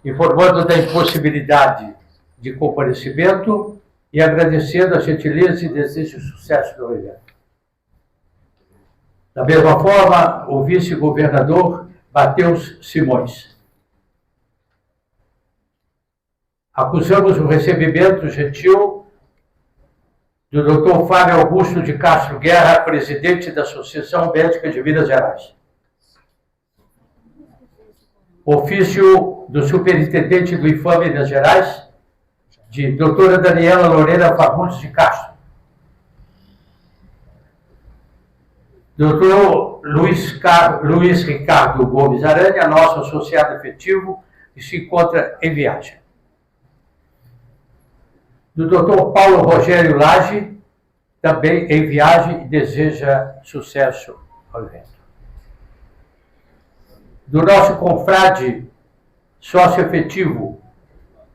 informando da impossibilidade de comparecimento e agradecendo a gentileza e desejo de sucesso do evento. Da mesma forma, o vice-governador Matheus Simões. Acusamos o recebimento gentil do Dr. Fábio Augusto de Castro Guerra, presidente da Associação Médica de Minas Gerais. Ofício do superintendente do IFAM Minas Gerais, de doutora Daniela Lorena Fagundes de Castro. Doutor Luiz Ricardo Gomes Aranha, nosso associado efetivo, que se encontra em viagem. Do doutor Paulo Rogério Lage, também em viagem e deseja sucesso ao evento. Do nosso confrade sócio efetivo,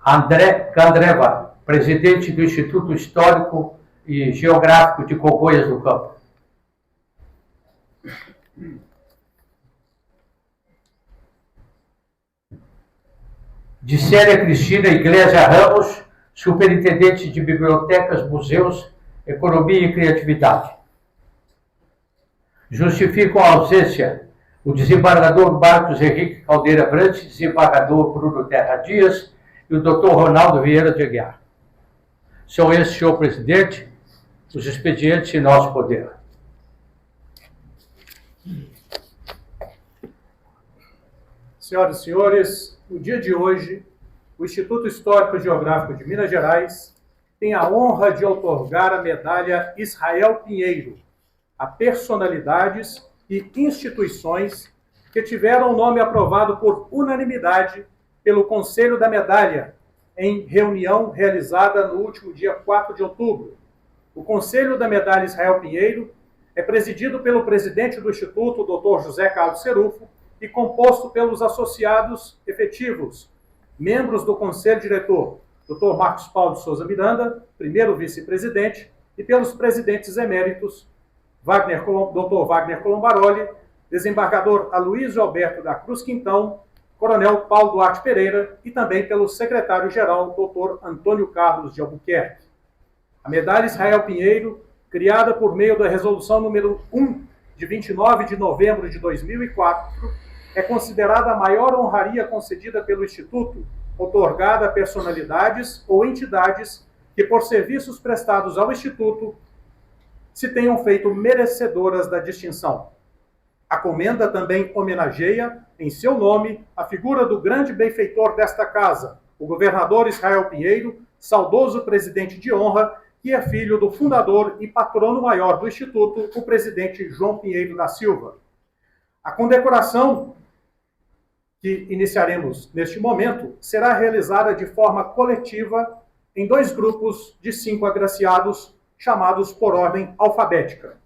André Candreva, presidente do Instituto Histórico e Geográfico de Congonhas do Campo. De Célia Cristina Iglesia Ramos, superintendente de bibliotecas, museus, economia e criatividade. Justificam a ausência o desembargador Marcos Henrique Caldeira Brantes, desembargador Bruno Terra Dias e o doutor Ronaldo Vieira de Aguiar. São esses, senhor presidente, os expedientes em nosso poder. Senhoras e senhores, no dia de hoje, o Instituto Histórico e Geográfico de Minas Gerais tem a honra de outorgar a medalha Israel Pinheiro a personalidades e instituições que tiveram o nome aprovado por unanimidade pelo Conselho da Medalha, em reunião realizada no último dia 4 de outubro. O Conselho da Medalha Israel Pinheiro é presidido pelo presidente do Instituto, Dr. José Carlos Serufo, e composto pelos associados efetivos, membros do Conselho Diretor, Dr. Marcos Paulo de Souza Miranda, primeiro vice-presidente, e pelos presidentes eméritos, Dr. Wagner Colombaroli, desembargador Aloysio Alberto da Cruz Quintão, Coronel Paulo Duarte Pereira e também pelo secretário-geral, Dr. Antônio Carlos de Albuquerque. A medalha Israel Pinheiro, criada por meio da resolução número 1, de 29 de novembro de 2004, é considerada a maior honraria concedida pelo Instituto, outorgada a personalidades ou entidades que, por serviços prestados ao Instituto, se tenham feito merecedoras da distinção. A comenda também homenageia, em seu nome, a figura do grande benfeitor desta casa, o governador Israel Pinheiro, saudoso presidente de honra, que é filho do fundador e patrono maior do Instituto, o presidente João Pinheiro da Silva. A condecoração que iniciaremos neste momento será realizada de forma coletiva em 2 grupos de 5 agraciados, chamados por ordem alfabética.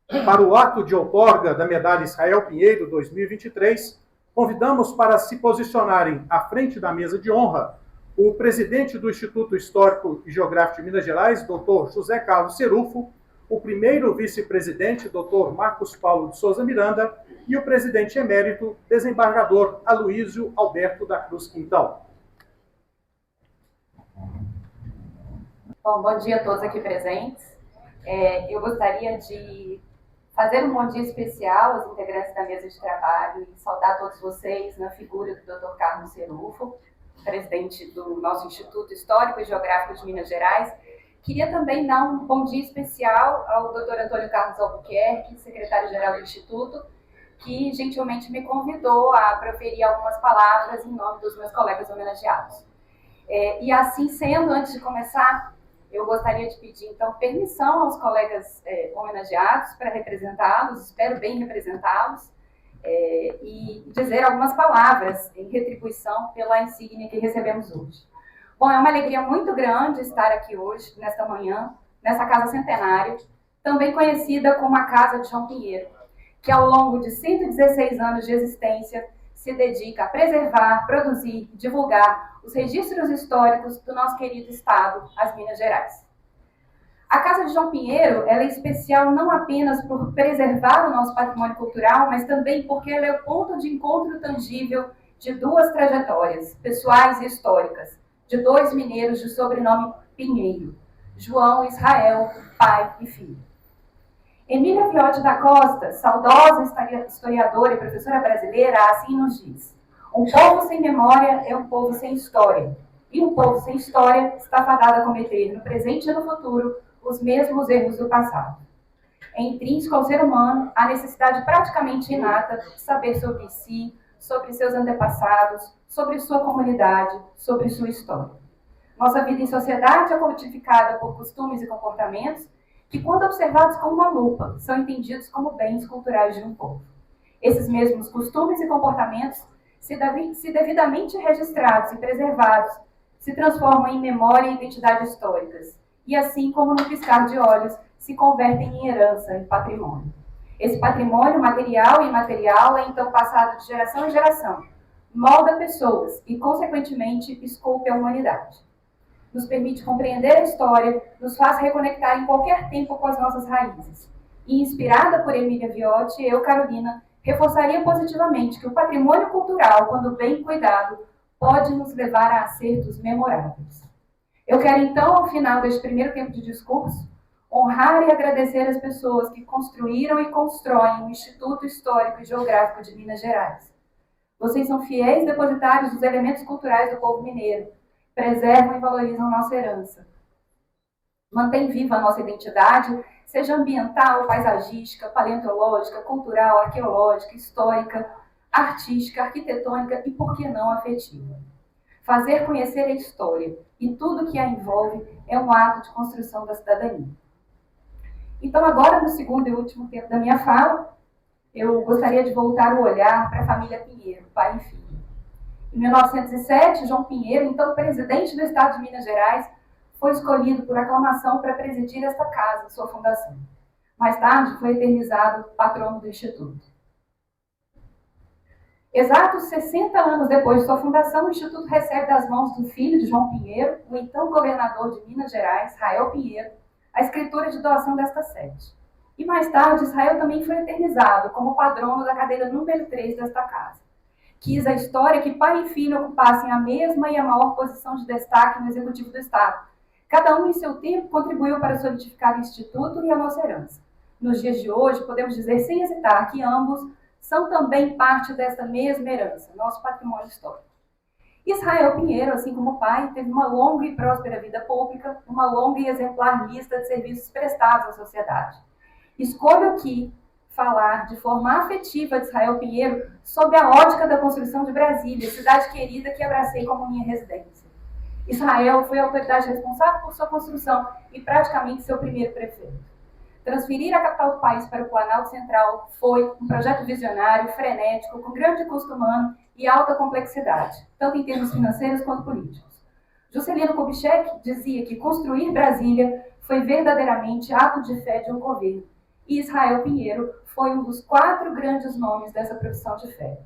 Para o ato de outorga da medalha Israel Pinheiro 2023, convidamos para se posicionarem à frente da mesa de honra o presidente do Instituto Histórico e Geográfico de Minas Gerais, Dr. José Carlos Serufo, o primeiro vice-presidente, Dr. Marcos Paulo de Souza Miranda, e o presidente emérito, desembargador Aloysio Alberto da Cruz Quintão. Bom dia a todos aqui presentes. Eu gostaria de fazer um bom dia especial aos integrantes da mesa de trabalho e saudar todos vocês na figura do Dr. Carlos Serufo, presidente do nosso Instituto Histórico e Geográfico de Minas Gerais. Queria também dar um bom dia especial ao Dr. Antônio Carlos Albuquerque, secretário-geral do Instituto, que gentilmente me convidou a proferir algumas palavras em nome dos meus colegas homenageados. E assim sendo, antes de começar, eu gostaria de pedir, então, permissão aos colegas homenageados para representá-los, espero bem representá-los, e dizer algumas palavras em retribuição pela insígnia que recebemos hoje. Bom, é uma alegria muito grande estar aqui hoje, nesta manhã, nessa Casa Centenário, também conhecida como a Casa de João Pinheiro, que ao longo de 116 anos de existência se dedica a preservar, produzir e divulgar os registros históricos do nosso querido estado, as Minas Gerais. A Casa de João Pinheiro ela é especial não apenas por preservar o nosso patrimônio cultural, mas também porque ela é o ponto de encontro tangível de duas trajetórias, pessoais e históricas, de dois mineiros de sobrenome Pinheiro, João e Israel, pai e filho. Emília Viotti da Costa, saudosa historiadora e professora brasileira, assim nos diz: um povo sem memória é um povo sem história, e um povo sem história está fadado a cometer no presente e no futuro os mesmos erros do passado. É intrínseco ao ser humano a necessidade praticamente inata de saber sobre si, sobre seus antepassados, sobre sua comunidade, sobre sua história. Nossa vida em sociedade é codificada por costumes e comportamentos que, quando observados com uma lupa, são entendidos como bens culturais de um povo. Esses mesmos costumes e comportamentos, se devidamente registrados e preservados, se transformam em memória e identidade históricas, e assim como no piscar de olhos, se convertem em herança, em patrimônio. Esse patrimônio material e imaterial é então passado de geração em geração, molda pessoas e, consequentemente, esculpe a humanidade. Nos permite compreender a história, nos faz reconectar em qualquer tempo com as nossas raízes. E, inspirada por Emília Viotti, eu, Carolina, reforçaria positivamente que o patrimônio cultural, quando bem cuidado, pode nos levar a acertos memoráveis. Eu quero, então, ao final deste primeiro tempo de discurso, honrar e agradecer as pessoas que construíram e constroem o Instituto Histórico e Geográfico de Minas Gerais. Vocês são fiéis depositários dos elementos culturais do povo mineiro, preservam e valorizam nossa herança. Mantém viva a nossa identidade, seja ambiental, paisagística, paleontológica, cultural, arqueológica, histórica, artística, arquitetônica e, por que não, afetiva. Fazer conhecer a história e tudo que a envolve é um ato de construção da cidadania. Então, agora, no segundo e último tempo da minha fala, eu gostaria de voltar o olhar para a família Pinheiro, pai e filho. Em 1907, João Pinheiro, então presidente do Estado de Minas Gerais, foi escolhido por aclamação para presidir esta casa, sua fundação. Mais tarde, foi eternizado patrono do Instituto. Exatos 60 anos depois de sua fundação, o Instituto recebe das mãos do filho de João Pinheiro, o então governador de Minas Gerais, Israel Pinheiro, a escritura de doação desta sede. E mais tarde, Israel também foi eternizado como patrono da cadeira número 3 desta casa. Quis a história que pai e filho ocupassem a mesma e a maior posição de destaque no Executivo do Estado. Cada um, em seu tempo, contribuiu para solidificar o Instituto e a nossa herança. Nos dias de hoje, podemos dizer sem hesitar que ambos são também parte desta mesma herança, nosso patrimônio histórico. Israel Pinheiro, assim como o pai, teve uma longa e próspera vida pública, uma longa e exemplar lista de serviços prestados à sociedade. Escolho aqui falar de forma afetiva de Israel Pinheiro sob a ótica da construção de Brasília, cidade querida que abracei como minha residência. Israel foi a autoridade responsável por sua construção e praticamente seu primeiro prefeito. Transferir a capital do país para o Planalto Central foi um projeto visionário, frenético, com grande custo humano e alta complexidade, tanto em termos financeiros quanto políticos. Juscelino Kubitschek dizia que construir Brasília foi verdadeiramente ato de fé de um governo, e Israel Pinheiro foi um dos 4 grandes nomes dessa profissão de fé.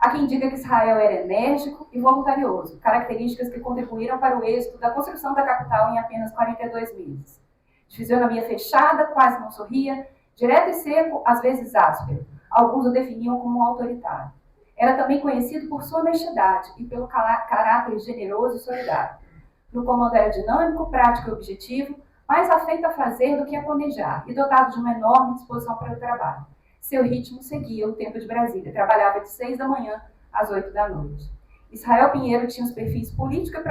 Há quem diga que Israel era enérgico e voluntarioso, características que contribuíram para o êxito da construção da capital em apenas 42 meses. De fisionomia fechada, quase não sorria, direto e seco, às vezes áspero. Alguns o definiam como autoritário. Era também conhecido por sua honestidade e pelo caráter generoso e solidário. No comando era dinâmico, prático e objetivo, mais afeito a fazer do que a planejar e dotado de uma enorme disposição para o trabalho. Seu ritmo seguia o tempo de Brasília, trabalhava de 6 da manhã às 8 da noite. Israel Pinheiro tinha os perfis político e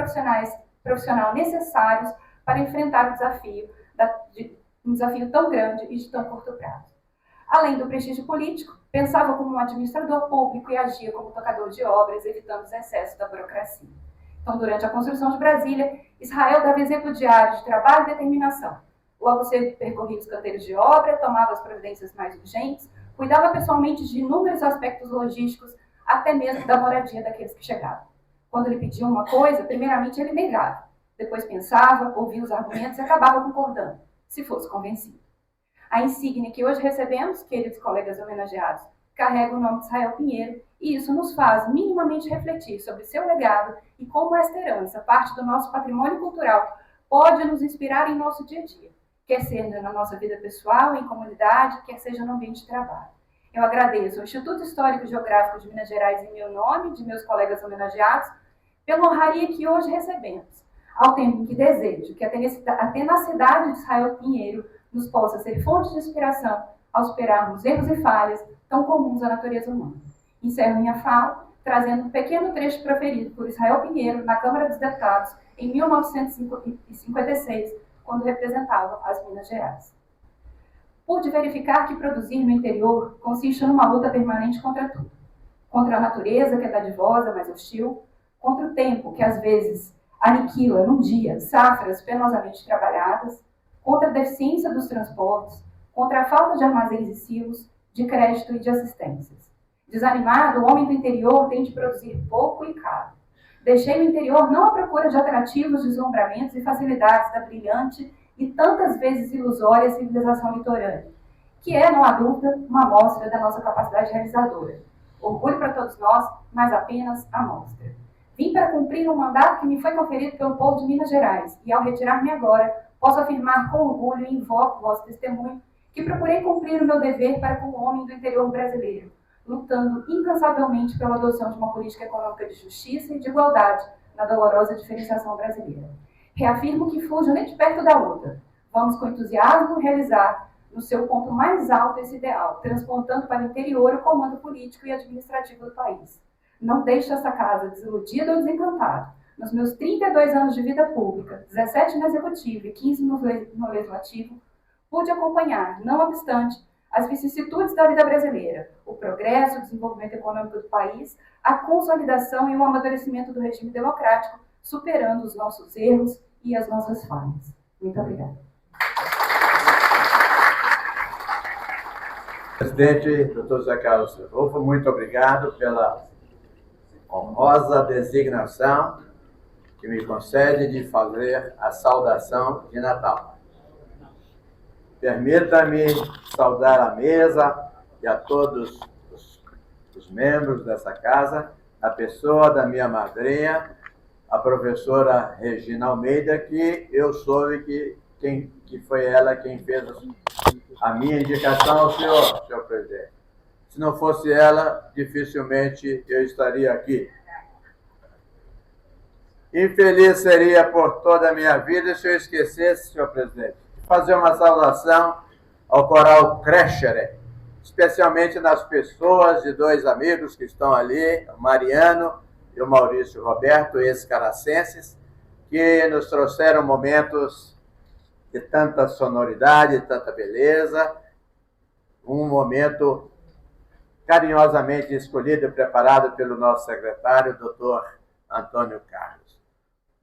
profissional necessários para enfrentar um desafio tão grande e de tão curto prazo. Além do prestígio político, pensava como um administrador público e agia como tocador de obras, evitando os excessos da burocracia. Então, durante a construção de Brasília, Israel dava exemplo diário de trabalho e determinação. Logo cedo percorria os canteiros de obra, tomava as providências mais urgentes, cuidava pessoalmente de inúmeros aspectos logísticos, até mesmo da moradia daqueles que chegavam. Quando lhe pediam uma coisa, primeiramente ele negava, depois pensava, ouvia os argumentos e acabava concordando, se fosse convencido. A insígnia que hoje recebemos, queridos colegas homenageados, carrega o nome de Israel Pinheiro, e isso nos faz minimamente refletir sobre seu legado e como esta herança, parte do nosso patrimônio cultural, pode nos inspirar em nosso dia a dia, quer seja na nossa vida pessoal, em comunidade, quer seja no ambiente de trabalho. Eu agradeço ao Instituto Histórico e Geográfico de Minas Gerais em meu nome, de meus colegas homenageados, pela honraria que hoje recebemos, ao tempo em que desejo que a tenacidade de Israel Pinheiro nos possa ser fonte de inspiração ao superarmos erros e falhas tão comuns à natureza humana. Encerro minha fala trazendo um pequeno trecho proferido por Israel Pinheiro na Câmara dos Deputados em 1956, quando representava as Minas Gerais. Pude verificar que produzir no interior consiste numa luta permanente contra tudo. Contra a natureza, que é dadivosa, mas hostil, contra o tempo, que às vezes aniquila num dia safras penosamente trabalhadas, contra a deficiência dos transportes, contra a falta de armazéns e silos, de crédito e de assistências. Desanimado, o homem do interior tem de produzir pouco e caro. Deixei o interior não à procura de atrativos, deslumbramentos e facilidades da brilhante e tantas vezes ilusória civilização litorânea, que é, não há dúvida, uma amostra da nossa capacidade realizadora. Orgulho para todos nós, mas apenas amostra. Vim para cumprir um mandato que me foi conferido pelo povo de Minas Gerais, e ao retirar-me agora, posso afirmar com orgulho e invoco vosso testemunho que procurei cumprir o meu dever para com o homem do interior brasileiro, lutando incansavelmente pela adoção de uma política econômica de justiça e de igualdade na dolorosa diferenciação brasileira. Reafirmo que fujo nem de perto da luta. Vamos com entusiasmo realizar no seu ponto mais alto esse ideal, transpontando para o interior o comando político e administrativo do país. Não deixo essa casa desiludido ou desencantado. Nos meus 32 anos de vida pública, 17 no Executivo e 15 no Legislativo, pude acompanhar, não obstante, as vicissitudes da vida brasileira, o progresso, o desenvolvimento econômico do país, a consolidação e o amadurecimento do regime democrático, superando os nossos erros e as nossas falhas. Muito obrigada. Presidente, Dr. José Carlos Seruffo, muito obrigado pela honrosa designação que me concede de fazer a saudação de Natal. Permita-me saudar a mesa e a todos os membros dessa casa, a pessoa da minha madrinha, a professora Regina Almeida, que eu soube que foi ela quem fez a minha indicação ao senhor presidente. Se não fosse ela, dificilmente eu estaria aqui. Infeliz seria por toda a minha vida se eu esquecesse, senhor presidente, de fazer uma saudação ao coral Crescere, especialmente nas pessoas de dois amigos que estão ali, o Mariano e o Maurício Roberto, ex-caracenses, que nos trouxeram momentos de tanta sonoridade, de tanta beleza, um momento carinhosamente escolhido e preparado pelo nosso secretário, Dr. Antônio Carlos.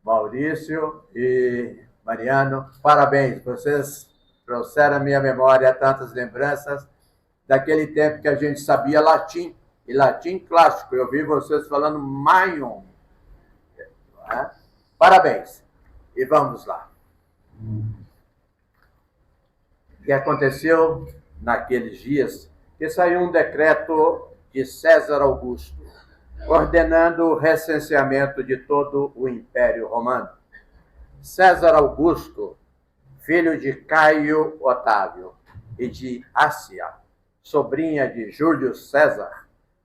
Maurício e Mariano, parabéns, vocês trouxeram à minha memória tantas lembranças daquele tempo que a gente sabia latim, e latim clássico. Eu vi vocês falando Maion. Parabéns. E vamos lá. O que aconteceu naqueles dias? Que saiu um decreto de César Augusto, ordenando o recenseamento de todo o Império Romano. César Augusto, filho de Caio Otávio e de Ácia, sobrinha de Júlio César,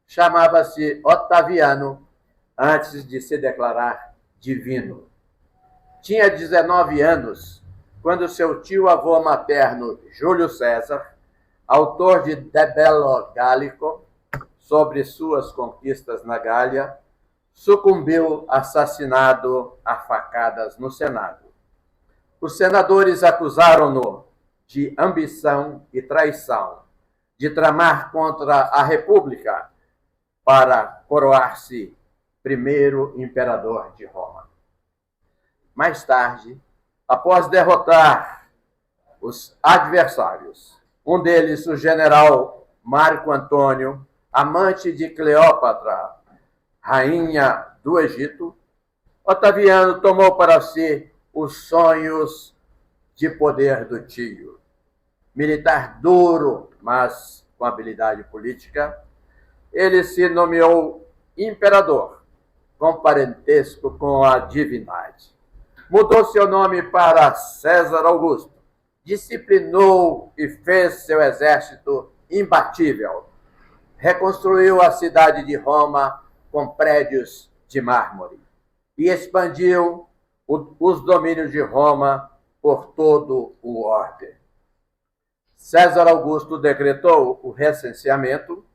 chamava-se Otaviano antes de se declarar divino. Tinha 19 anos quando seu tio-avô materno, Júlio César, autor de De Bello Gallico, sobre suas conquistas na Gália, sucumbiu assassinado a facadas no Senado. Os senadores acusaram-no de ambição e traição, de tramar contra a República para coroar-se primeiro imperador de Roma. Mais tarde, após derrotar os adversários, um deles, o general Marco Antônio, amante de Cleópatra, rainha do Egito, Otaviano tomou para si os sonhos de poder do tio. Militar duro, mas com habilidade política, ele se nomeou imperador, com parentesco com a divindade. Mudou seu nome para César Augusto, disciplinou e fez seu exército imbatível, reconstruiu a cidade de Roma com prédios de mármore e expandiu os domínios de Roma por todo o orbe. César Augusto decretou o recenseamento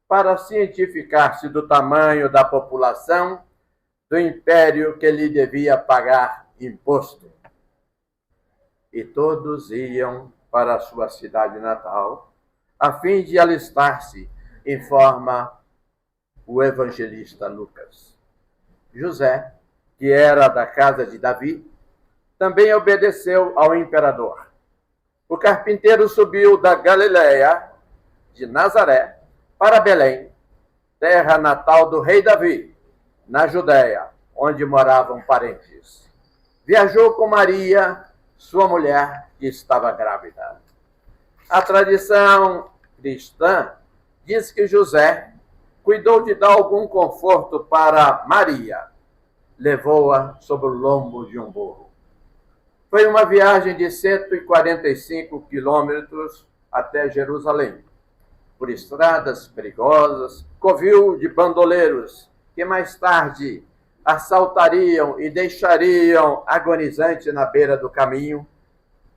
para cientificar-se do tamanho da população do império que lhe devia pagar imposto. E todos iam para a sua cidade natal, a fim de alistar-se, informa o evangelista Lucas. José, que era da casa de Davi, também obedeceu ao imperador. O carpinteiro subiu da Galiléia, de Nazaré, para Belém, terra natal do rei Davi, na Judéia, onde moravam parentes. Viajou com Maria, sua mulher, que estava grávida. A tradição cristã diz que José cuidou de dar algum conforto para Maria. Levou-a sobre o lombo de um burro. Foi uma viagem de 145 quilômetros até Jerusalém, por estradas perigosas, covil de bandoleiros, que mais tarde assaltariam e deixariam agonizante na beira do caminho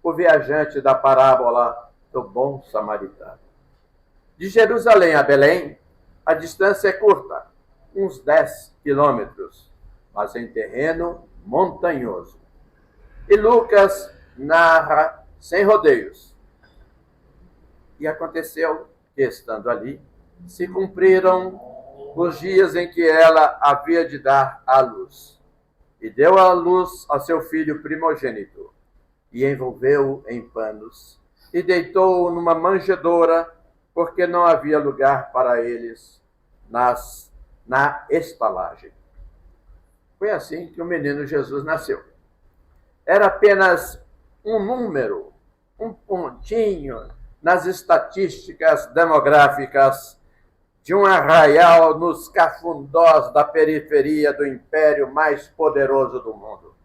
o viajante da parábola do bom samaritano. De Jerusalém a Belém, a distância é curta, uns 10 quilômetros, mas em terreno montanhoso. E Lucas narra sem rodeios. E aconteceu que, estando ali, se cumpriram os dias em que ela havia de dar à luz. E deu à luz a seu filho primogênito, e envolveu-o em panos, e deitou-o numa manjedoura, porque não havia lugar para eles na estalagem. Foi assim que o menino Jesus nasceu. Era apenas um número, um pontinho nas estatísticas demográficas de um arraial nos cafundós da periferia do império mais poderoso do mundo.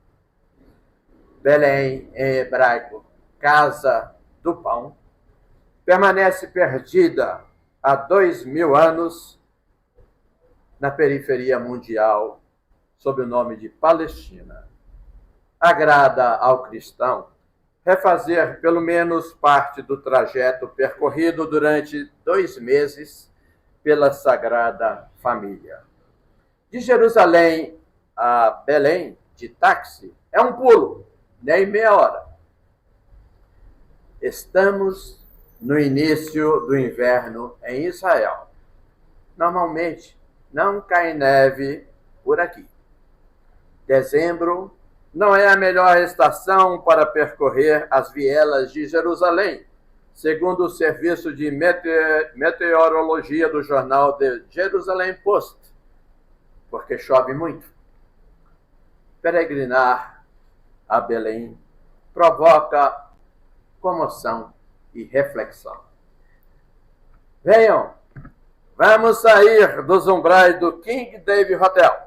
Belém, em hebraico, casa do pão, permanece perdida há 2000 anos na periferia mundial, sob o nome de Palestina. Agrada ao cristão refazer pelo menos parte do trajeto percorrido durante 2 meses pela Sagrada Família. De Jerusalém a Belém, de táxi, é um pulo, nem meia hora. Estamos no início do inverno em Israel. Normalmente, não cai neve por aqui. Dezembro não é a melhor estação para percorrer as vielas de Jerusalém, segundo o serviço de meteorologia do jornal The Jerusalem Post, porque chove muito. Peregrinar a Belém provoca comoção e reflexão. Venham, vamos sair dos umbrais do King David Hotel,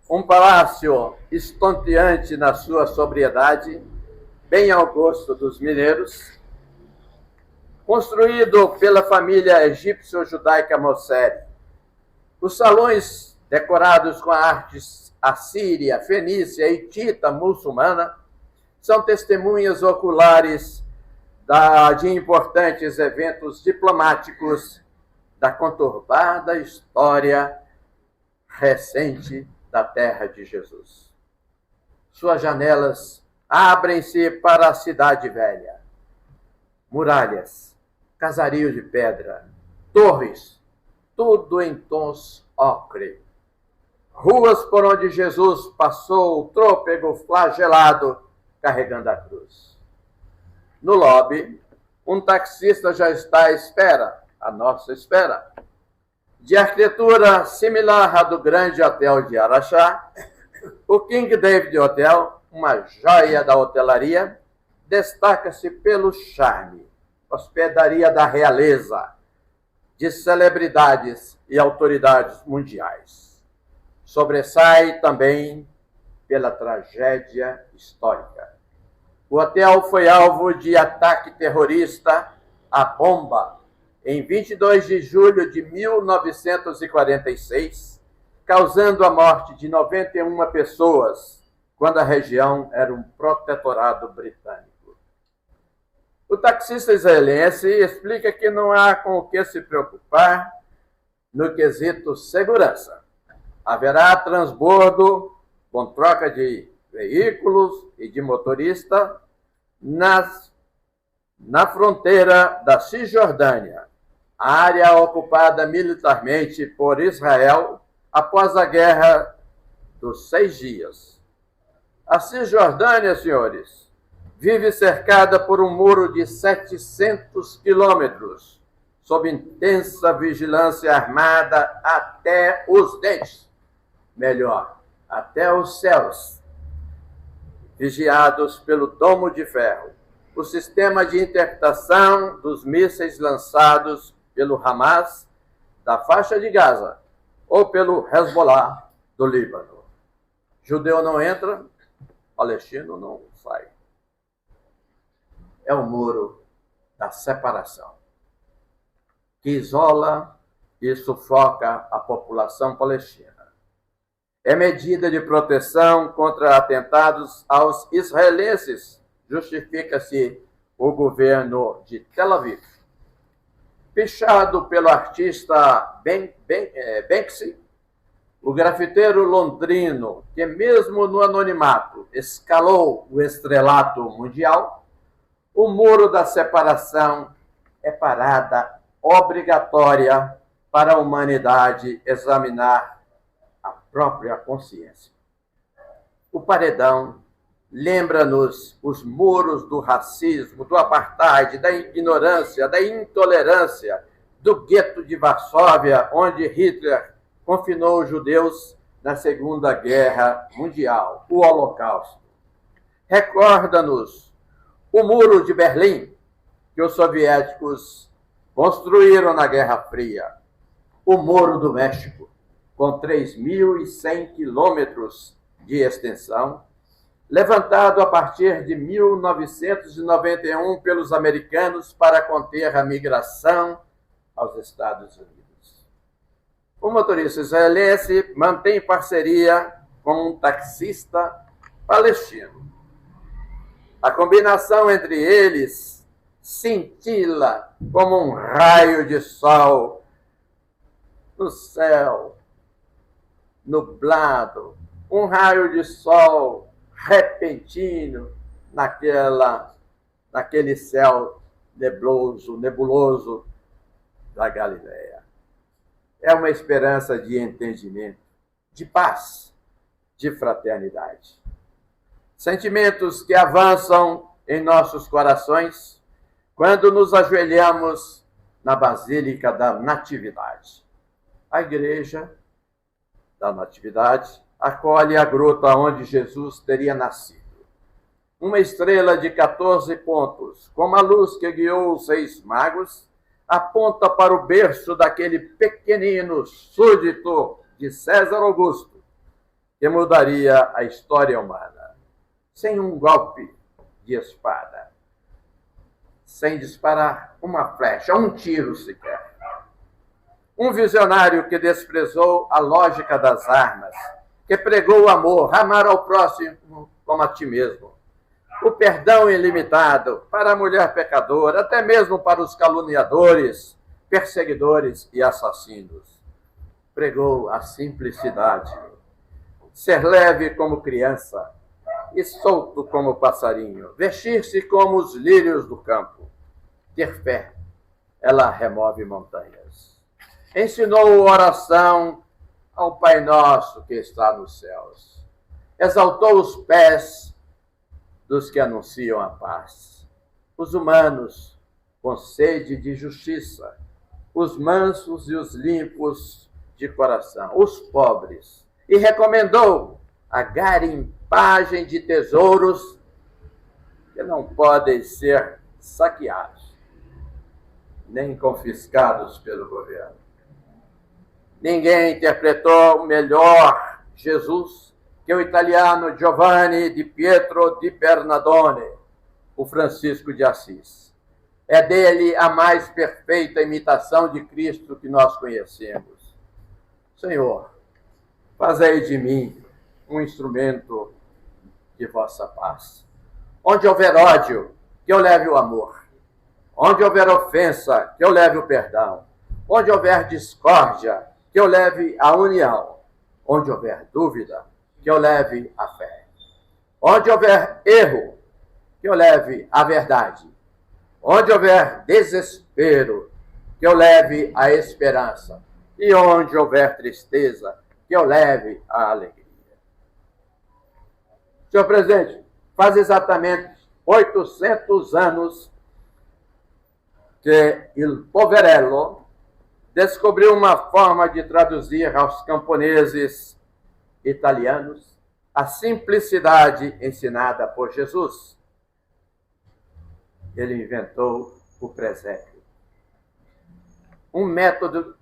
um palácio estonteante na sua sobriedade, bem ao gosto dos mineiros, construído pela família egípcio-judaica Mosseri. Os salões decorados com artes assíria, fenícia, hitita, muçulmana, são testemunhas oculares de importantes eventos diplomáticos da conturbada história recente da terra de Jesus. Suas janelas abrem-se para a cidade velha. Muralhas, casario de pedra, torres, tudo em tons ocre. Ruas por onde Jesus passou, trôpego, flagelado, carregando a cruz. No lobby, um taxista já está à espera, à nossa espera. De arquitetura similar à do grande hotel de Araxá, o King David Hotel, uma joia da hotelaria, destaca-se pelo charme, hospedaria da realeza, de celebridades e autoridades mundiais. Sobressai também pela tragédia histórica. O hotel foi alvo de ataque terrorista à bomba em 22 de julho de 1946, causando a morte de 91 pessoas, quando a região era um protetorado britânico. O taxista israelense explica que não há com o que se preocupar no quesito segurança. Haverá transbordo com troca de veículos e de motorista na fronteira da Cisjordânia, a área ocupada militarmente por Israel após a Guerra dos 6 Dias. A Cisjordânia, senhores, vive cercada por um muro de 700 quilômetros, sob intensa vigilância armada até os dentes, melhor, até os céus, vigiados pelo Domo de Ferro, o sistema de interceptação dos mísseis lançados pelo Hamas da faixa de Gaza ou pelo Hezbollah do Líbano. Judeu não entra, palestino não sai. É o muro da separação, que isola e sufoca a população palestina. É medida de proteção contra atentados aos israelenses, justifica-se o governo de Tel Aviv. Pichado pelo artista Banksy, o grafiteiro londrino, que mesmo no anonimato escalou o estrelato mundial, o muro da separação é parada obrigatória para a humanidade examinar a própria consciência. O paredão lembra-nos os muros do racismo, do apartheid, da ignorância, da intolerância, do gueto de Varsóvia, onde Hitler confinou os judeus na Segunda Guerra Mundial, o Holocausto. Recorda-nos o Muro de Berlim, que os soviéticos construíram na Guerra Fria. O Muro do México, com 3.100 quilômetros de extensão, levantado a partir de 1991 pelos americanos para conter a migração aos Estados Unidos. O motorista israelense mantém parceria com um taxista palestino. A combinação entre eles cintila como um raio de sol no céu nublado, um raio de sol repentino naquele céu nebuloso da Galileia. É uma esperança de entendimento, de paz, de fraternidade. Sentimentos que avançam em nossos corações quando nos ajoelhamos na Basílica da Natividade. A Igreja da Natividade acolhe a gruta onde Jesus teria nascido. Uma estrela de 14 pontos, como a luz que guiou os 6 magos, aponta para o berço daquele pequenino súdito de César Augusto, que mudaria a história humana, sem um golpe de espada, sem disparar uma flecha, um tiro sequer. Um visionário que desprezou a lógica das armas, que pregou o amor, amar ao próximo como a ti mesmo, o perdão ilimitado para a mulher pecadora, até mesmo para os caluniadores, perseguidores e assassinos. Pregou a simplicidade, ser leve como criança e solto como passarinho, vestir-se como os lírios do campo, ter fé, ela remove montanhas. Ensinou oração ao Pai Nosso que está nos céus. Exaltou os pés dos que anunciam a paz. Os humanos com sede de justiça, os mansos e os limpos de coração, os pobres. E recomendou a garimpagem de tesouros que não podem ser saqueados, nem confiscados pelo governo. Ninguém interpretou melhor Jesus que o italiano Giovanni di Pietro di Bernardone, o Francisco de Assis. É dele a mais perfeita imitação de Cristo que nós conhecemos. Senhor, fazei de mim um instrumento de vossa paz. Onde houver ódio, que eu leve o amor. Onde houver ofensa, que eu leve o perdão. Onde houver discórdia, que eu leve a união. Onde houver dúvida, que eu leve a fé. Onde houver erro, que eu leve a verdade. Onde houver desespero, que eu leve a esperança. E onde houver tristeza, que eu leve a alegria. Senhor presidente, faz exatamente 800 anos que il poverello descobriu uma forma de traduzir aos camponeses italianos a simplicidade ensinada por Jesus. Ele inventou o presépio. Um método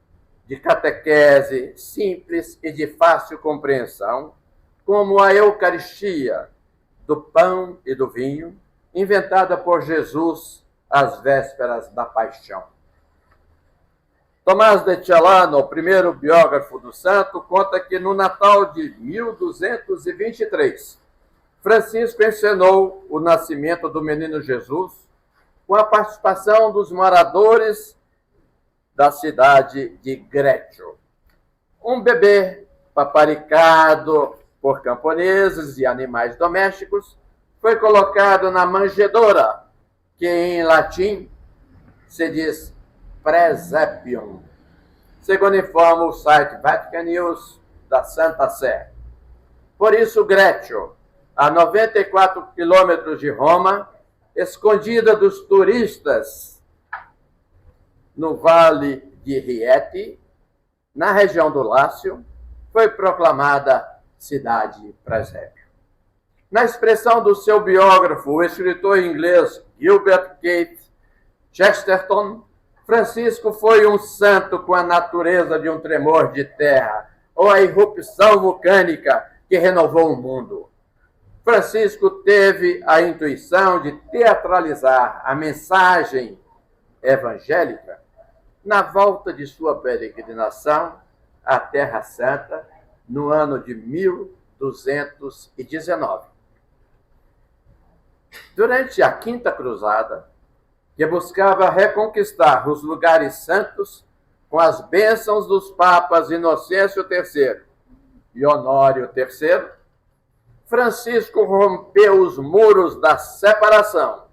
de catequese simples e de fácil compreensão, como a Eucaristia do pão e do vinho, inventada por Jesus às vésperas da paixão. Tomás de Celano, o primeiro biógrafo do santo, conta que no Natal de 1223, Francisco encenou o nascimento do menino Jesus com a participação dos moradores da cidade de Greccio. Um bebê paparicado por camponeses e animais domésticos foi colocado na manjedoura, que em latim se diz presepium, segundo informa o site Vatican News da Santa Sé. Por isso, Greccio, a 94 quilômetros de Roma, escondida dos turistas no Vale de Rieti, na região do Lácio, foi proclamada cidade presépio. Na expressão do seu biógrafo, o escritor inglês Gilbert Keith Chesterton, Francisco foi um santo com a natureza de um tremor de terra ou a irrupção vulcânica que renovou o mundo. Francisco teve a intuição de teatralizar a mensagem evangélica na volta de sua peregrinação à Terra Santa no ano de 1219. Durante a Quinta Cruzada, que buscava reconquistar os lugares santos com as bênçãos dos papas Inocêncio III e Honório III, Francisco rompeu os muros da separação,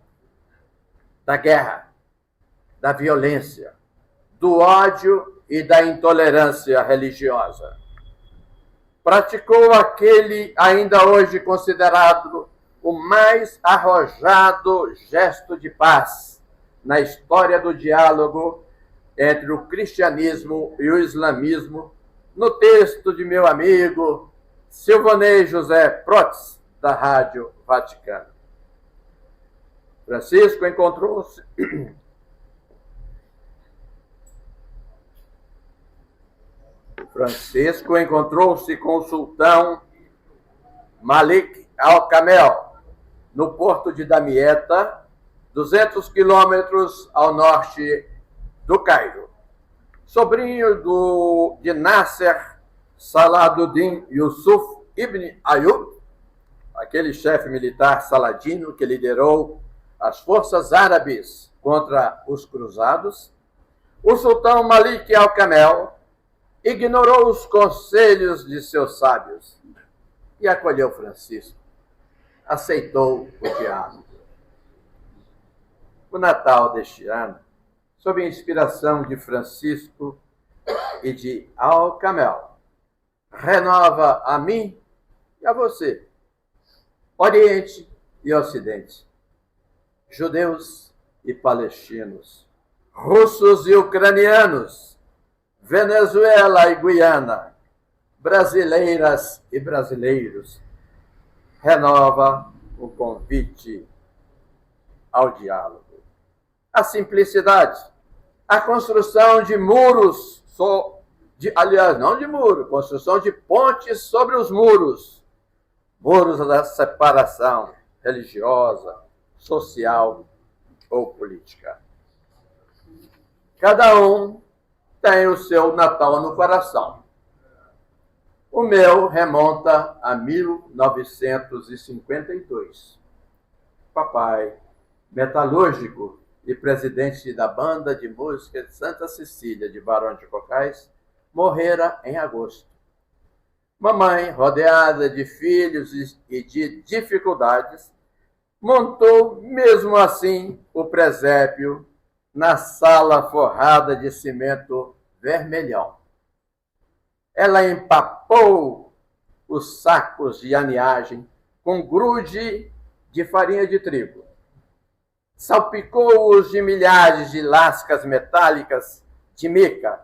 da guerra, da violência, do ódio e da intolerância religiosa. Praticou aquele ainda hoje considerado o mais arrojado gesto de paz na história do diálogo entre o cristianismo e o islamismo, no texto de meu amigo Silvanei José Protz, da Rádio Vaticano. Francisco encontrou-se com o sultão Malik Al-Kamel, no porto de Damietta, 200 quilômetros ao norte do Cairo. Sobrinho de Nasser Saladuddin Yusuf ibn Ayyub, aquele chefe militar saladino que liderou as forças árabes contra os cruzados, o sultão Malik Al-Kamel ignorou os conselhos de seus sábios e acolheu Francisco. Aceitou o diálogo. O Natal deste ano, sob a inspiração de Francisco e de Al-Kamel, renova a mim e a você, Oriente e Ocidente, judeus e palestinos, russos e ucranianos, Venezuela e Guiana, brasileiras e brasileiros, renova o convite ao diálogo. A simplicidade, a construção de muros, construção de pontes sobre os muros da separação religiosa, social ou política. Cada um tem o seu Natal no coração. O meu remonta a 1952. Papai, metalúrgico e presidente da banda de música de Santa Cecília de Barão de Cocais, morrera em agosto. Mamãe, rodeada de filhos e de dificuldades, montou mesmo assim o presépio na sala forrada de cimento vermelhão. Ela empapou os sacos de aniagem com grude de farinha de trigo. Salpicou-os de milhares de lascas metálicas de mica,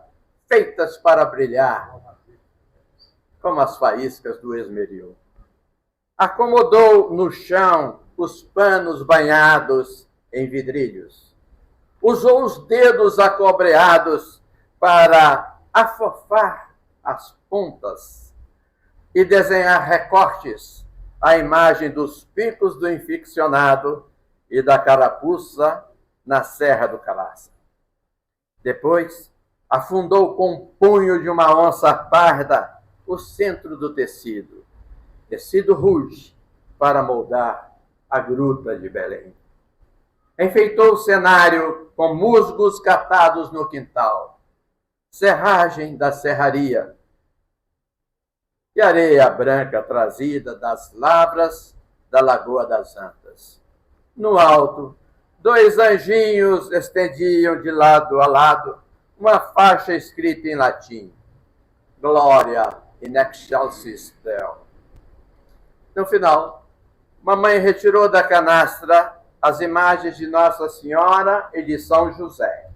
feitas para brilhar, como as faíscas do esmeril. Acomodou no chão os panos banhados em vidrilhos. Usou os dedos acobreados para afofar as pontas e desenhar recortes à imagem dos picos do inficcionado e da carapuça na Serra do Calaça. Depois, afundou com o punho de uma onça parda o centro do tecido rouge, para moldar a gruta de Belém. Enfeitou o cenário com musgos catados no quintal, serragem da serraria e areia branca trazida das lavras da Lagoa das Antas. No alto, 2 anjinhos estendiam de lado a lado uma faixa escrita em latim: Gloria in excelsis Deo. No final, mamãe retirou da canastra as imagens de Nossa Senhora e de São José.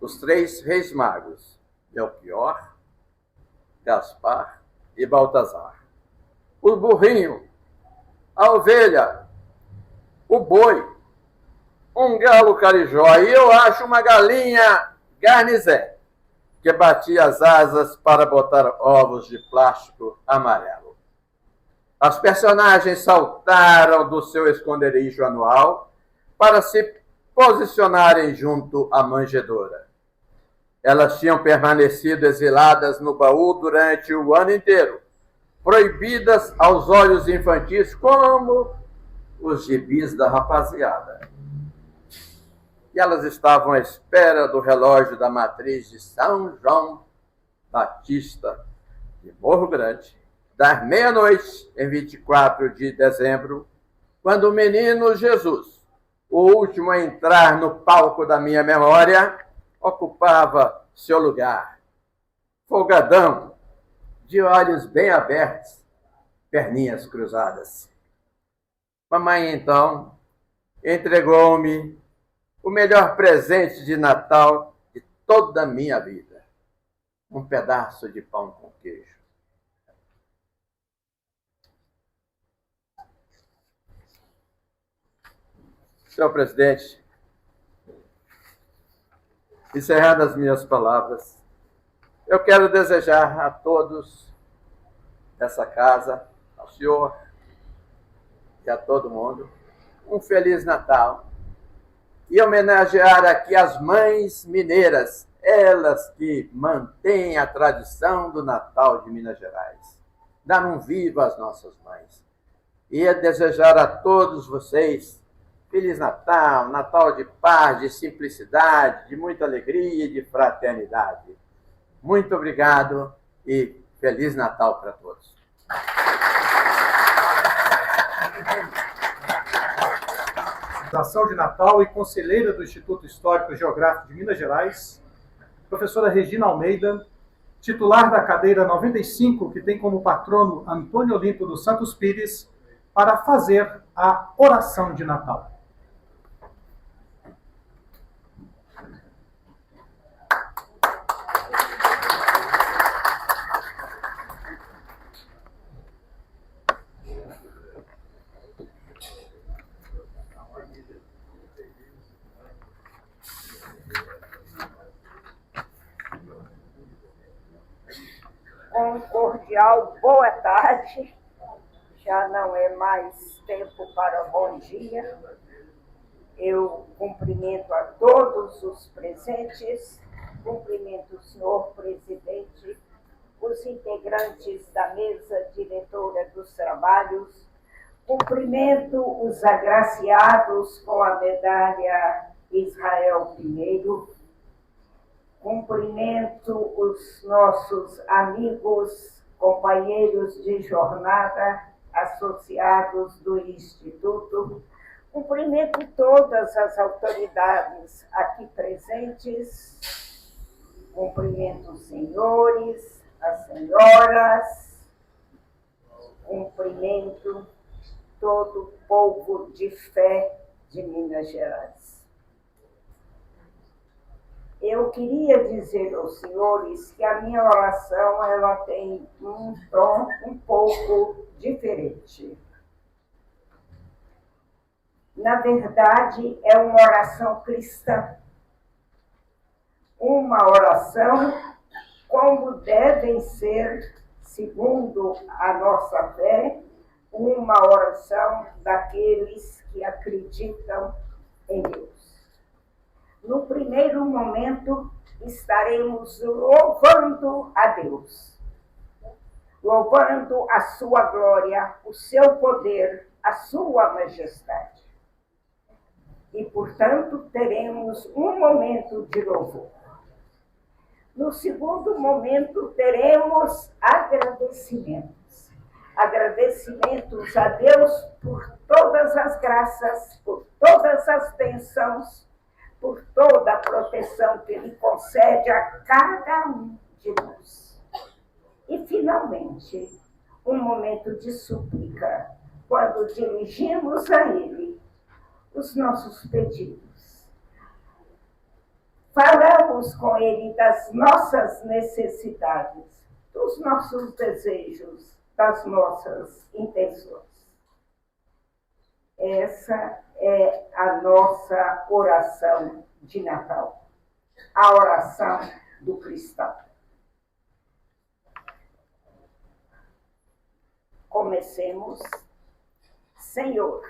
Os 3 reis magos, Melchior, Gaspar e Baltazar. O burrinho, a ovelha, o boi, um galo carijó e eu acho uma galinha garnizé, que batia as asas para botar ovos de plástico amarelo. As personagens saltaram do seu esconderijo anual para se posicionarem junto à manjedoura. Elas tinham permanecido exiladas no baú durante o ano inteiro, proibidas aos olhos infantis como os gibis da rapaziada. E elas estavam à espera do relógio da matriz de São João Batista de Morro Grande, das meia-noite, em 24 de dezembro, quando o menino Jesus, o último a entrar no palco da minha memória, ocupava seu lugar, folgadão, de olhos bem abertos, perninhas cruzadas. Mamãe, então, entregou-me o melhor presente de Natal de toda a minha vida: um pedaço de pão com queijo. Senhor presidente, encerrando as minhas palavras, eu quero desejar a todos dessa casa, ao senhor e a todo mundo, um Feliz Natal e homenagear aqui as mães mineiras, elas que mantêm a tradição do Natal de Minas Gerais. Dar um viva às nossas mães. E desejar a todos vocês Feliz Natal, Natal de paz, de simplicidade, de muita alegria e de fraternidade. Muito obrigado e Feliz Natal para todos. Ação de Natal e conselheira do Instituto Histórico e Geográfico de Minas Gerais, professora Regina Almeida, titular da cadeira 95, que tem como patrono Antônio Olimpo dos Santos Pires, para fazer a oração de Natal. Um cordial boa tarde, já não é mais tempo para bom dia. Eu cumprimento a todos os presentes, cumprimento o senhor presidente, os integrantes da mesa diretora dos trabalhos, cumprimento os agraciados com a medalha Israel Pinheiro, cumprimento os nossos amigos, companheiros de jornada, associados do Instituto, cumprimento todas as autoridades aqui presentes, cumprimento os senhores, as senhoras, cumprimento todo o povo de fé de Minas Gerais. Eu queria dizer aos senhores que a minha oração ela tem um tom um pouco diferente. Na verdade, é uma oração cristã. Uma oração como devem ser, segundo a nossa fé, uma oração daqueles que acreditam em Deus. No primeiro momento, estaremos louvando a Deus, louvando a sua glória, o seu poder, a sua majestade. E, portanto, teremos um momento de louvor. No segundo momento, teremos agradecimentos. Agradecimentos a Deus por todas as graças, por todas as bênçãos, por toda a proteção que Ele concede a cada um de nós. E, finalmente, um momento de súplica, quando dirigimos a Ele os nossos pedidos. Falamos com Ele das nossas necessidades, dos nossos desejos, das nossas intenções. Essa é a nossa oração de Natal, a oração do cristão. Comecemos. Senhor,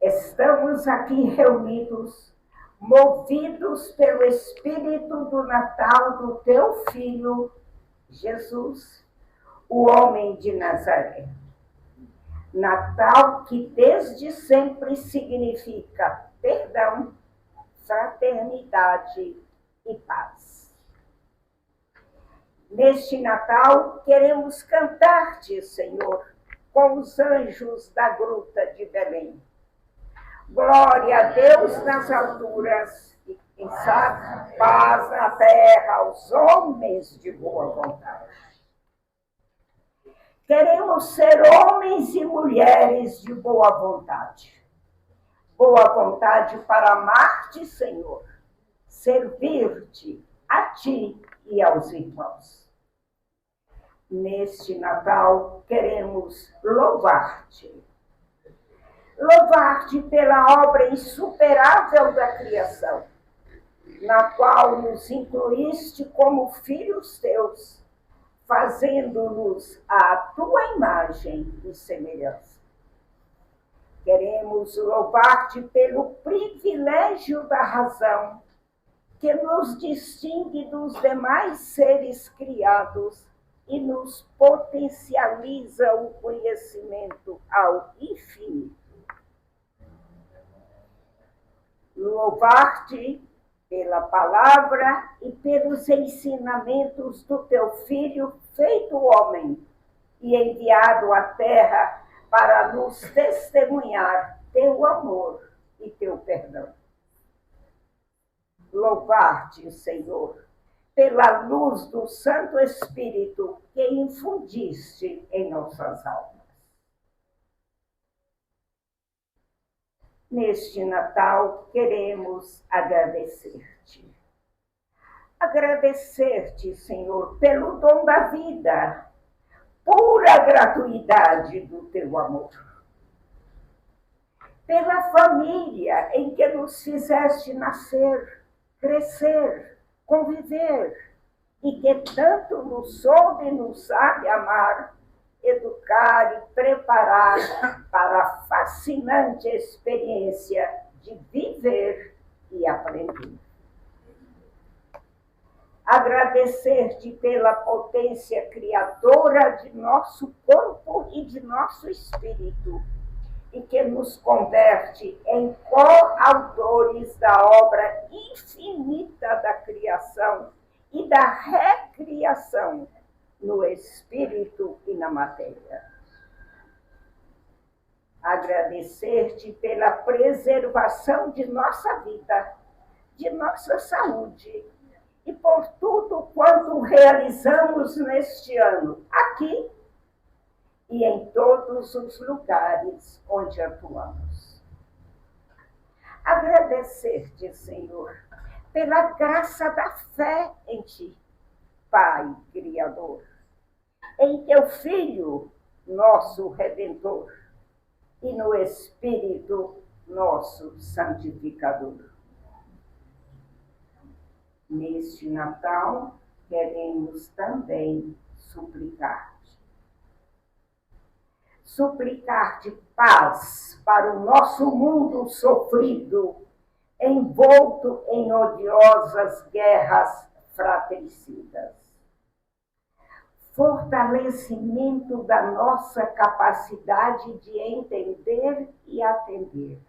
estamos aqui reunidos, movidos pelo Espírito do Natal do teu Filho, Jesus, o homem de Nazaré. Natal que desde sempre significa perdão, fraternidade e paz. Neste Natal, queremos cantar-te, Senhor, com os anjos da gruta de Belém. Glória a Deus nas alturas e, quem sabe, paz na terra aos homens de boa vontade. Queremos ser homens e mulheres de boa vontade. Boa vontade para amar-te, Senhor, servir-te, a ti e aos irmãos. Neste Natal, queremos louvar-te. Louvar-te pela obra insuperável da criação, na qual nos incluíste como filhos teus, fazendo-nos à tua imagem e semelhança. Queremos louvar-te pelo privilégio da razão, que nos distingue dos demais seres criados e nos potencializa o conhecimento ao infinito. Louvar-te pela palavra e pelos ensinamentos do teu Filho, feito homem e enviado à terra para nos testemunhar teu amor e teu perdão. Louvar-te, Senhor, pela luz do Santo Espírito que infundiste em nossas almas. Neste Natal, queremos agradecer-te. Agradecer-te, Senhor, pelo dom da vida, pura gratuidade do teu amor. Pela família em que nos fizeste nascer, crescer, conviver, e que tanto nos soube e nos sabe amar, educar e preparar para a fascinante experiência de viver e aprender. Agradecer-te pela potência criadora de nosso corpo e de nosso espírito, e que nos converte em coautores da obra infinita da criação e da recriação no espírito e na matéria. Agradecer-te pela preservação de nossa vida, de nossa saúde, e por tudo quanto realizamos neste ano, aqui e em todos os lugares onde atuamos. Agradecer-te, Senhor, pela graça da fé em ti, Pai Criador, em teu Filho, nosso Redentor, e no Espírito, nosso Santificador. Neste Natal, queremos também suplicar-te. Suplicar-te paz para o nosso mundo sofrido, envolto em odiosas guerras fratricidas. Fortalecimento da nossa capacidade de entender e atender,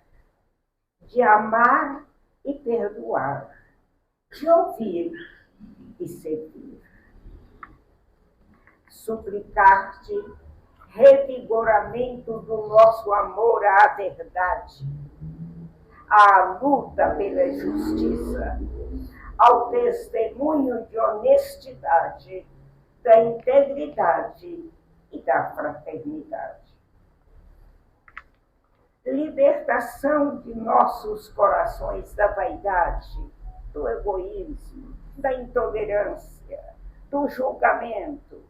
de amar e perdoar, de ouvir e servir. Suplicar-te revigoramento do nosso amor à verdade, à luta pela justiça, ao testemunho de honestidade, da integridade e da fraternidade. Libertação de nossos corações da vaidade, do egoísmo, da intolerância, do julgamento,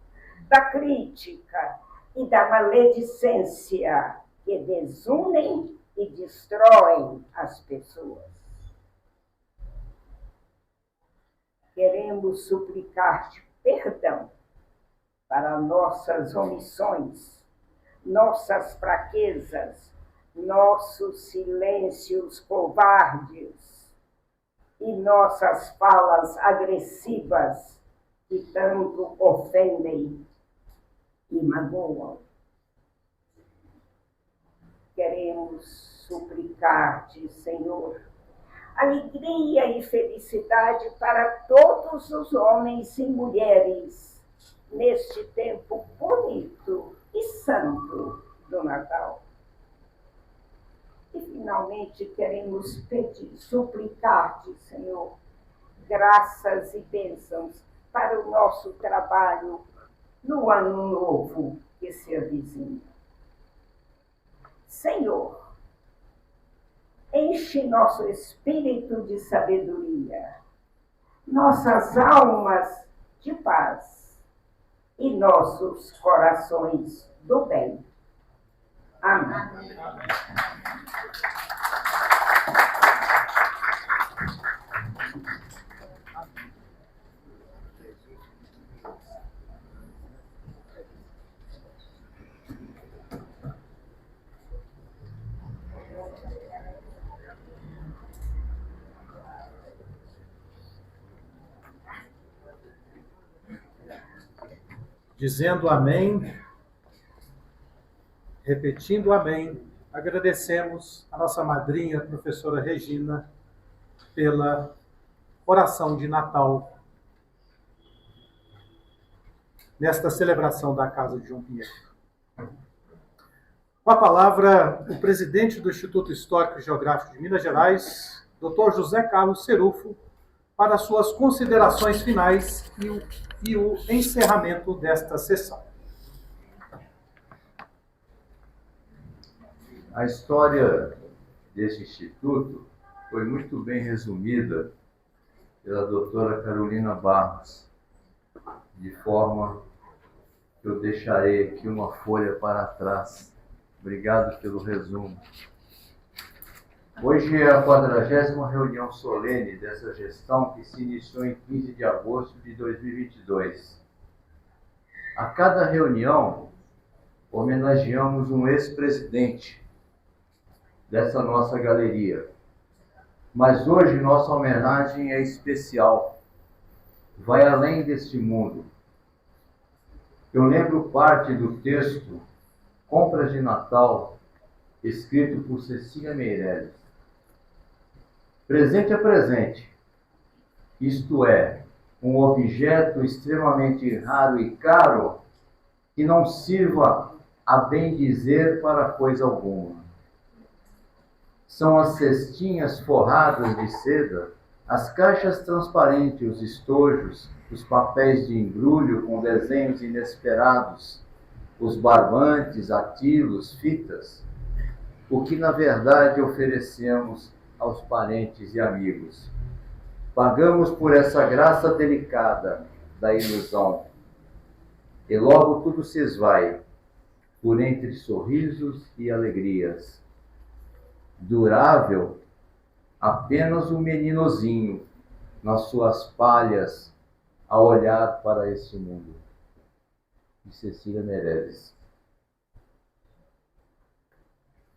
da crítica e da maledicência que desunem e destroem as pessoas. Queremos suplicar-te perdão para nossas omissões, nossas fraquezas, nossos silêncios covardes e nossas falas agressivas que tanto ofendem e magoam. Queremos suplicar-te, Senhor, alegria e felicidade para todos os homens e mulheres neste tempo bonito e santo do Natal. E, finalmente, queremos pedir, suplicar-te, Senhor, graças e bênçãos para o nosso trabalho no ano novo que se avizinha. Senhor, enche nosso espírito de sabedoria, nossas almas de paz e nossos corações do bem. Amém. Dizendo amém, repetindo amém, agradecemos a nossa madrinha, professora Regina, pela oração de Natal nesta celebração da Casa de João Pinheiro. Com a palavra, o presidente do Instituto Histórico e Geográfico de Minas Gerais, Dr. José Carlos Serufo, para suas considerações finais e o encerramento desta sessão. A história desse instituto foi muito bem resumida pela doutora Carolina Barros, de forma que eu deixarei aqui uma folha para trás. Obrigado pelo resumo. Hoje é a 40ª reunião solene dessa gestão que se iniciou em 15 de agosto de 2022. A cada reunião, homenageamos um ex-presidente dessa nossa galeria, Mas hoje nossa homenagem é especial. Vai além deste mundo. Eu lembro parte do texto Compras de Natal, escrito por Cecília Meirelles. Presente é presente, isto é, um objeto extremamente raro e caro que não sirva a bem dizer para coisa alguma. São as cestinhas forradas de seda, as caixas transparentes, os estojos, os papéis de embrulho com desenhos inesperados, os barbantes, atilos, fitas, o que na verdade oferecemos aos parentes e amigos. Pagamos por essa graça delicada da ilusão, e logo tudo se esvai, por entre sorrisos e alegrias. Durável, apenas um meninozinho, nas suas palhas, a olhar para este mundo. De Cecília Meirelles.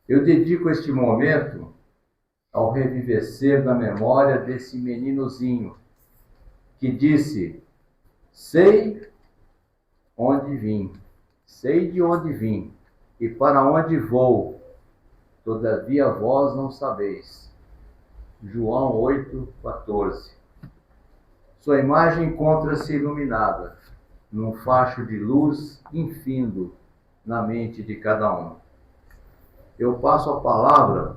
Eu dedico este momento ao revivecer da memória desse meninozinho que disse: sei onde vim, sei de onde vim e para onde vou, todavia vós não sabeis. João 8,14. Sua imagem encontra-se iluminada num facho de luz infindo na mente de cada um. Eu passo a palavra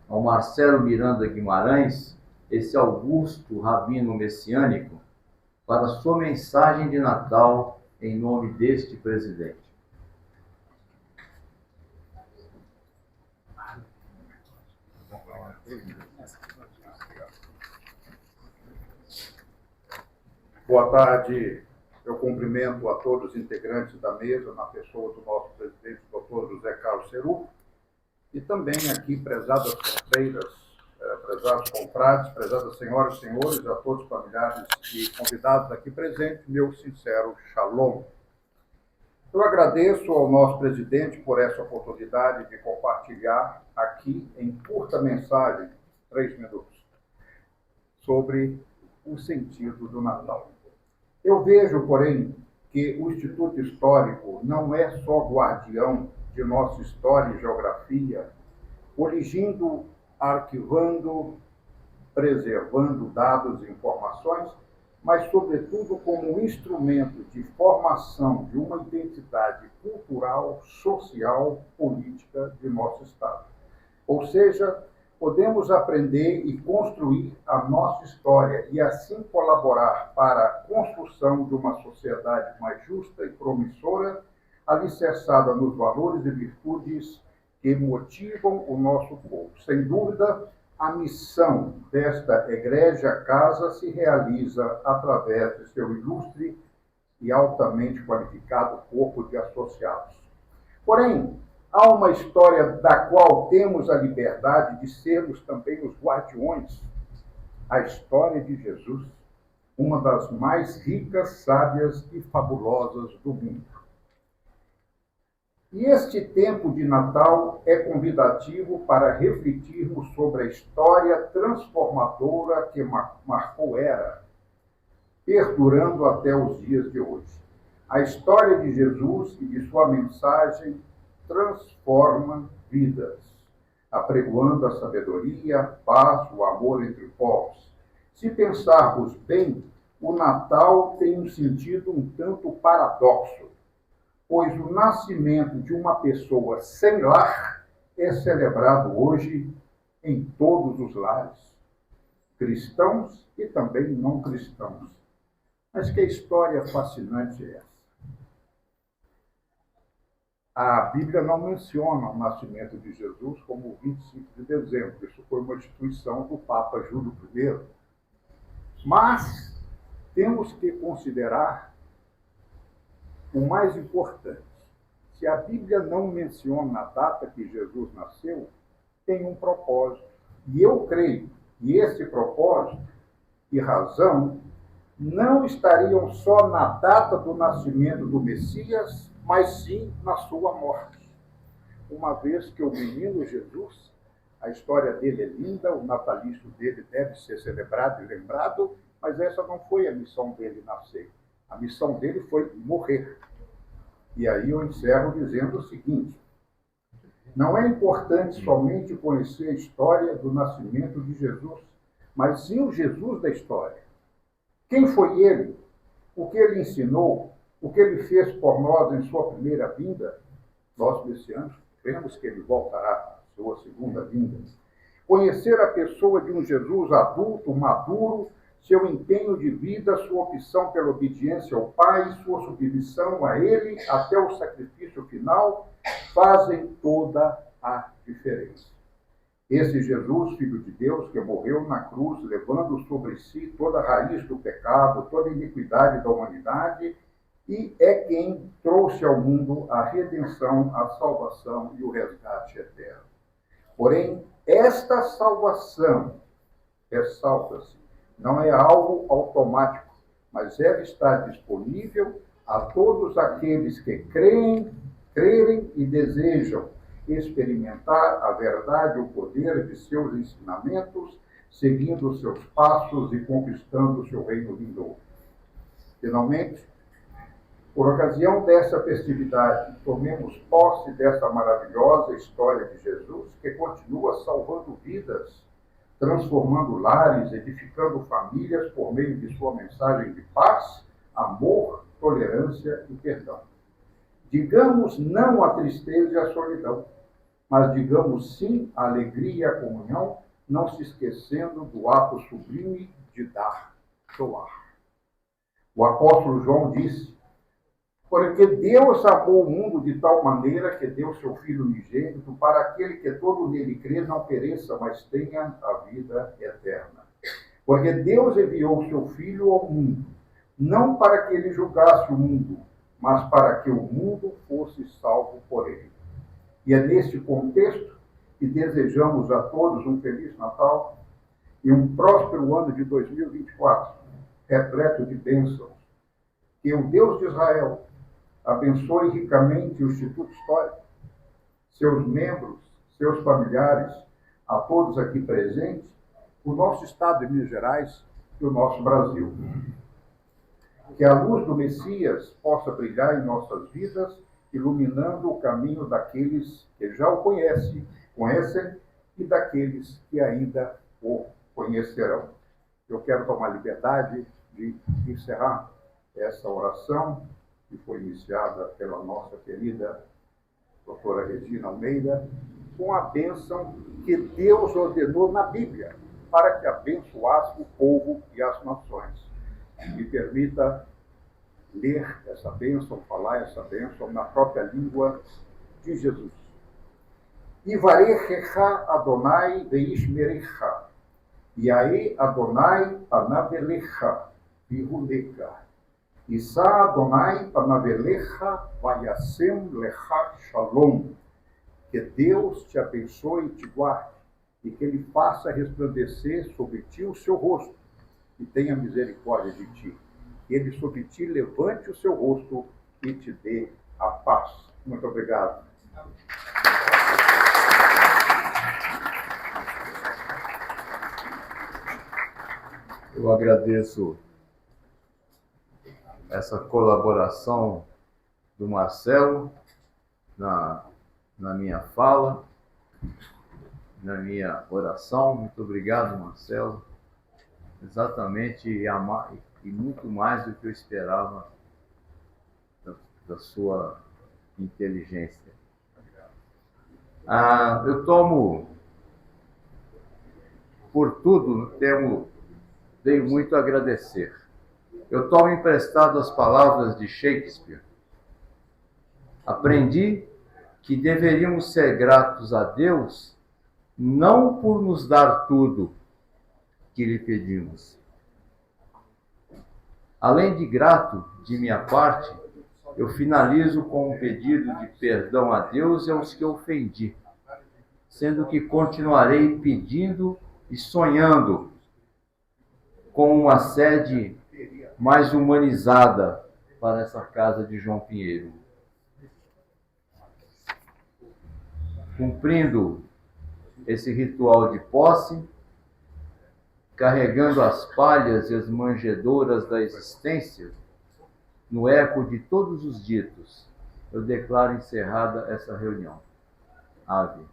ao Marcelo Miranda Guimarães, esse augusto rabino messiânico, para sua mensagem de Natal em nome deste presidente. Boa tarde. Eu cumprimento a todos os integrantes da mesa, na pessoa do nosso presidente, doutor José Carlos Cerufo, e também aqui, prezadas fronteiras, prezados confrades, prezadas senhoras e senhores, a todos os familiares e convidados aqui presentes, meu sincero shalom. Eu agradeço ao nosso presidente por essa oportunidade de compartilhar aqui, em curta mensagem, 3 minutos, sobre o sentido do Natal. Eu vejo, porém, que o Instituto Histórico não é só guardião de nossa história e geografia, coligindo, arquivando, preservando dados e informações, mas, sobretudo, como um instrumento de formação de uma identidade cultural, social, política de nosso Estado. Ou seja, podemos aprender e construir a nossa história e assim colaborar para a construção de uma sociedade mais justa e promissora, alicerçada nos valores e virtudes que motivam o nosso povo. Sem dúvida, a missão desta egrégia casa se realiza através de seu ilustre e altamente qualificado corpo de associados. Porém, há uma história da qual temos a liberdade de sermos também os guardiões. A história de Jesus, uma das mais ricas, sábias e fabulosas do mundo. E este tempo de Natal é convidativo para refletirmos sobre a história transformadora que marcou era, perdurando até os dias de hoje. A história de Jesus e de sua mensagem transforma vidas, apregoando a sabedoria, a paz, o amor entre povos. Se pensarmos bem, o Natal tem um sentido um tanto paradoxo, pois o nascimento de uma pessoa sem lar é celebrado hoje em todos os lares, cristãos e também não cristãos. Mas que história fascinante é essa? A Bíblia não menciona o nascimento de Jesus como 25 de dezembro. Isso foi uma instituição do Papa Júlio I. Mas temos que considerar o mais importante. Se a Bíblia não menciona a data que Jesus nasceu, tem um propósito. E eu creio que esse propósito e razão não estariam só na data do nascimento do Messias, mas sim na sua morte. Uma vez que o menino Jesus A história dele é linda, o natalício dele deve ser celebrado e lembrado, mas essa não foi a missão dele nascer. A missão dele foi morrer. E aí eu encerro dizendo o seguinte: não é importante somente conhecer a história do nascimento de Jesus, mas sim o Jesus da história. Quem foi ele? O que ele ensinou? O que ele fez por nós em sua primeira vinda? Nós, messianos, cremos que ele voltará à sua segunda vinda. Conhecer a pessoa de um Jesus adulto, maduro, seu empenho de vida, sua opção pela obediência ao Pai, sua submissão a Ele até o sacrifício final, fazem toda a diferença. Esse Jesus, Filho de Deus, que morreu na cruz, levando sobre si toda a raiz do pecado, toda a iniquidade da humanidade, e é quem trouxe ao mundo a redenção, a salvação e o resgate eterno. Porém, esta salvação, ressalta-se, não é algo automático, mas deve estar disponível a todos aqueles que crerem e desejam experimentar a verdade e o poder de seus ensinamentos, seguindo os seus passos e conquistando o seu reino vindouro. Finalmente, por ocasião dessa festividade, tomemos posse dessa maravilhosa história de Jesus, que continua salvando vidas, transformando lares, edificando famílias por meio de sua mensagem de paz, amor, tolerância e perdão. Digamos não à tristeza e à solidão, mas digamos sim à alegria e à comunhão, não se esquecendo do ato sublime de dar, doar. O apóstolo João disse: porque Deus amou o mundo de tal maneira que deu seu Filho unigênito para aquele que todo nele crê não pereça, mas tenha a vida eterna. Porque Deus enviou o seu Filho ao mundo, não para que ele julgasse o mundo, mas para que o mundo fosse salvo por ele. E é neste contexto que desejamos a todos um Feliz Natal e um próspero ano de 2024, repleto de bênçãos. Que o Deus de Israel abençoe ricamente o Instituto Histórico, seus membros, seus familiares, a todos aqui presentes, o nosso Estado de Minas Gerais e o nosso Brasil. Que a luz do Messias possa brilhar em nossas vidas, iluminando o caminho daqueles que já o conhecem e daqueles que ainda o conhecerão. Eu quero tomar liberdade de encerrar essa oração que foi iniciada pela nossa querida doutora Regina Almeida, com a bênção que Deus ordenou na Bíblia, para que abençoasse o povo e as nações. Me permita ler essa bênção, falar essa bênção na própria língua de Jesus. Ivarechecha Adonai veishmerecha, Yae Adonai panavelecha vihulecha. Isa Adonai panavelecha vayasem lecha shalom. Que Deus te abençoe e te guarde, e que Ele faça resplandecer sobre ti o seu rosto, e tenha misericórdia de ti. Que Ele sobre ti levante o seu rosto e te dê a paz. Muito obrigado. Eu agradeço essa colaboração do Marcelo na minha fala, na minha oração. Muito obrigado, Marcelo. Exatamente, e muito mais do que eu esperava da sua inteligência. Eu tomo por tudo, tenho muito a agradecer. Eu tomo emprestado as palavras de Shakespeare. Aprendi que deveríamos ser gratos a Deus não por nos dar tudo que lhe pedimos. Além de grato de minha parte, eu finalizo com um pedido de perdão a Deus e aos que ofendi, sendo que continuarei pedindo e sonhando com uma sede mais humanizada para essa casa de João Pinheiro. Cumprindo esse ritual de posse, carregando as palhas e as manjedouras da existência, no eco de todos os ditos, eu declaro encerrada essa reunião. Ave.